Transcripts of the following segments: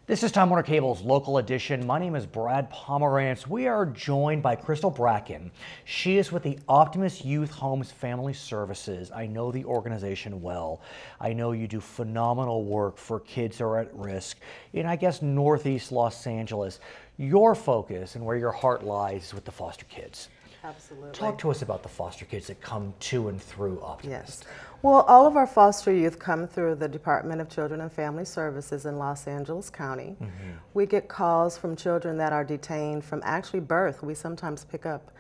This is Time Warner Cable's local edition. My name is Brad Pomerance. We are joined by Crystal Brackin. She is with the Optimist Youth Homes Family Services. I know the organization well. I know you do phenomenal work for kids who are at risk in, I guess, Northeast Los Angeles. Your focus and where your heart lies is with the foster kids. Absolutely. Talk to us about the foster kids that come to and through Optimist. Yes. Well, all of our foster youth come through the Department of Children and Family Services in Los Angeles County. We get calls from children that are detained from actually birth. We sometimes pick up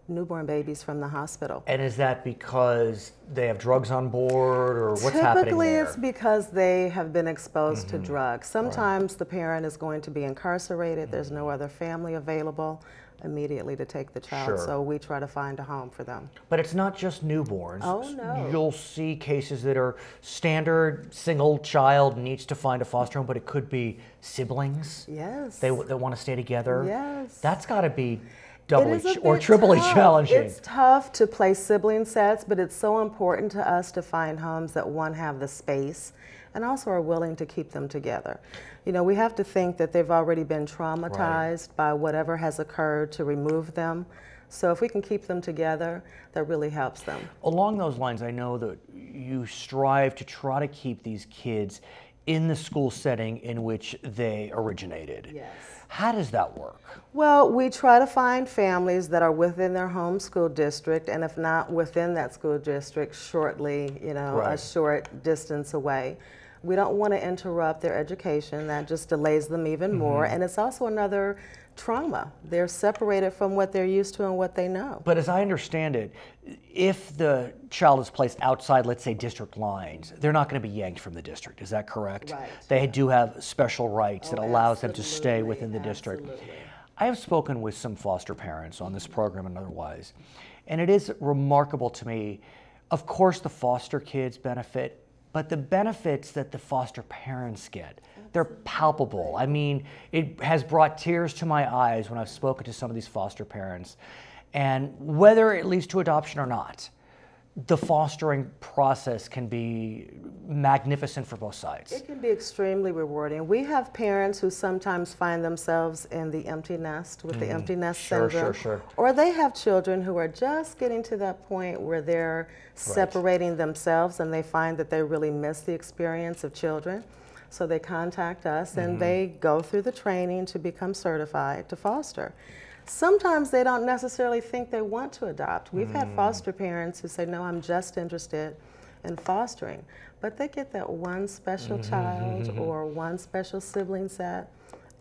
newborn babies from the hospital. And is that because they have drugs on board, or what's happening there? Typically it's because they have been exposed to drugs. Sometimes the parent is going to be incarcerated, there's no other family available immediately to take the child, so we try to find a home for them. But it's not just newborns. Oh, no. You'll see cases that are standard, single child needs to find a foster home, but it could be siblings. Yes. They want to stay together. Yes. That's got to be doubly or bit triply tough. challenging. It's tough to place sibling sets, but it's so important to us to find homes that, one, have the space and also are willing to keep them together. You know, we have to think that they've already been traumatized by whatever has occurred to remove them. So if we can keep them together, that really helps them. Along those lines, I know that you strive to try to keep these kids in the school setting in which they originated. Yes. How does that work? Well, we try to find families that are within their home school district, and if not within that school district, shortly, you know, a short distance away. We don't want to interrupt their education. That just delays them even more, and it's also another trauma. They're separated from what they're used to and what they know. But as I understand it, if the child is placed outside, let's say, district lines, they're not going to be yanked from the district. Is that correct? Right. They do have special rights that allows them to stay within the district. Absolutely. I have spoken with some foster parents on this program and otherwise, and it is remarkable to me. Of course, the foster kids benefit, but the benefits that the foster parents get, they're palpable. I mean, it has brought tears to my eyes when I've spoken to some of these foster parents. And whether it leads to adoption or not, the fostering process can be magnificent for both sides. It can be extremely rewarding. We have parents who sometimes find themselves in the empty nest with the empty nest syndrome. Or they have children who are just getting to that point where they're separating themselves and they find that they really miss the experience of children. So they contact us and they go through the training to become certified to foster. Sometimes they don't necessarily think they want to adopt. We've had foster parents who say, no, I'm just interested in fostering. But they get that one special child or one special sibling set,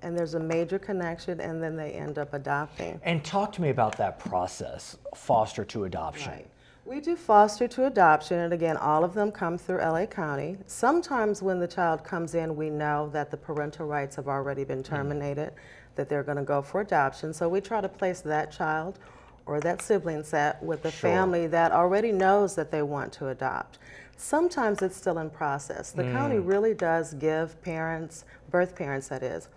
and there's a major connection, and then they end up adopting. And talk to me about that process, foster to adoption. Right. We do foster to adoption, and again, all of them come through LA County. Sometimes when the child comes in, we know that the parental rights have already been terminated, that they're going to go for adoption. So we try to place that child or that sibling set with the family that already knows that they want to adopt. Sometimes it's still in process. The county really does give parents, birth parents that is,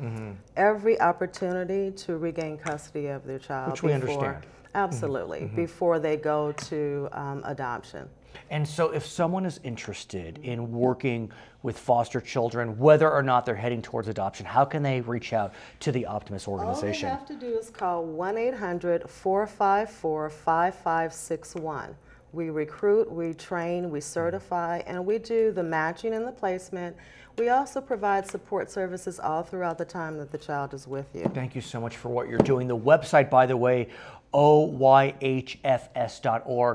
every opportunity to regain custody of their child. Which we understand. Absolutely, before they go to adoption. And so if someone is interested in working with foster children, whether or not they're heading towards adoption, how can they reach out to the Optimist organization? All they have to do is call 1-800-454-5561. We recruit, we train, we certify, and we do the matching and the placement. We also provide support services all throughout the time that the child is with you. Thank you so much for what you're doing. The website, by the way, oyhfs.org.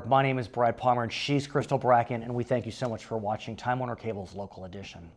My name is Brad Palmer, and she's Crystal Brackin, and we thank you so much for watching Time Warner Cable's local edition.